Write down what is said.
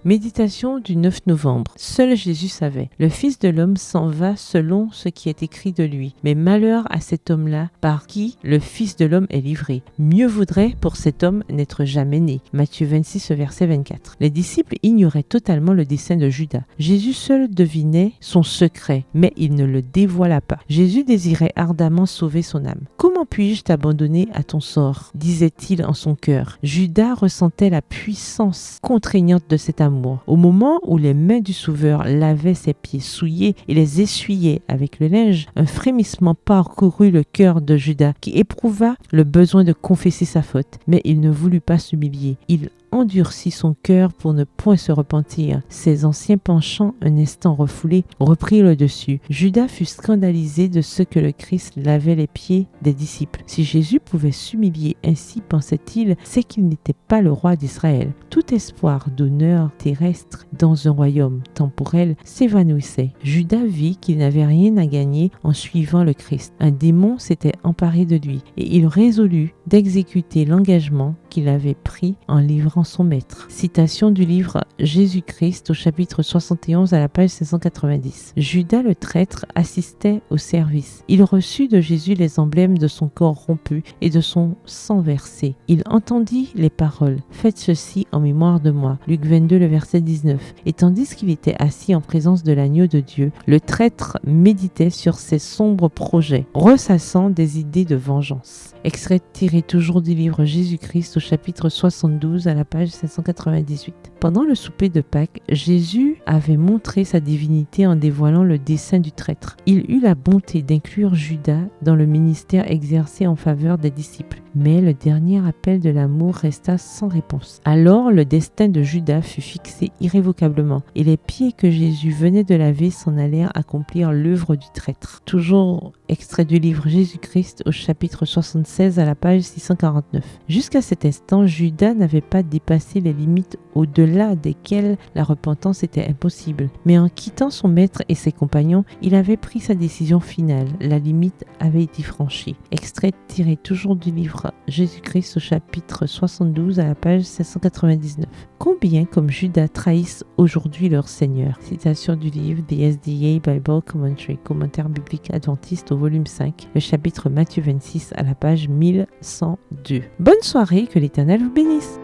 Méditation du 9 novembre. Seul Jésus savait. Le Fils de l'homme s'en va selon ce qui est écrit de lui. Mais malheur à cet homme-là par qui le Fils de l'homme est livré. Mieux vaudrait pour cet homme n'être jamais né. Matthieu 26, verset 24. Les disciples ignoraient totalement le dessein de Judas. Jésus seul devinait son secret, mais il ne le dévoila pas. Jésus désirait ardemment sauver son âme. Comment puis-je t'abandonner à ton sort ? Disait-il en son cœur. Judas ressentait la puissance contraignante de cet amour. Au moment où les mains du Sauveur lavaient ses pieds souillés et les essuyaient avec le linge, un frémissement parcourut le cœur de Judas qui éprouva le besoin de confesser sa faute. Mais il ne voulut pas s'humilier. Il endurcit son cœur pour ne point se repentir. Ses anciens penchants, un instant refoulés, reprirent le dessus. Judas fut scandalisé de ce que le Christ lavait les pieds des disciples. Si Jésus pouvait s'humilier ainsi, pensait-il, c'est qu'il n'était pas le roi d'Israël. Tout espoir d'honneur terrestre dans un royaume temporel s'évanouissait. Judas vit qu'il n'avait rien à gagner en suivant le Christ. Un démon s'était emparé de lui et il résolut d'exécuter l'engagement qu'il avait pris en livrant son maître. Citation du livre Jésus-Christ au chapitre 71 à la page 590. Judas le traître assistait au service. Il reçut de Jésus les emblèmes de son corps rompu et de son sang versé. Il entendit les paroles « Faites ceci en mémoire de moi » Luc 22, le verset 19. Et tandis qu'il était assis en présence de l'agneau de Dieu, le traître méditait sur ses sombres projets, ressassant des idées de vengeance. Extrait tiré toujours du livre Jésus-Christ au chapitre 72 à la page 598. Pendant le souper de Pâques, Jésus avait montré sa divinité en dévoilant le dessein du traître. Il eut la bonté d'inclure Judas dans le ministère exercé en faveur des disciples. Mais le dernier appel de l'amour resta sans réponse. Alors le destin de Judas fut fixé irrévocablement et les pieds que Jésus venait de laver s'en allèrent accomplir l'œuvre du traître. Toujours extrait du livre Jésus-Christ au chapitre 76 à la page 649. Jusqu'à cet instant, Judas n'avait pas dépassé les limites au-delà desquelles la repentance était impossible. Mais en quittant son maître et ses compagnons, il avait pris sa décision finale. La limite avait été franchie. Extrait tiré toujours du livre Jésus-Christ au chapitre 72 à la page 799. Combien comme Judas trahissent aujourd'hui leur Seigneur? Citation du livre The SDA Bible Commentary, commentaire biblique adventiste au volume 5, le chapitre Matthieu 26 à la page 1102. Bonne soirée, que l'Éternel vous bénisse.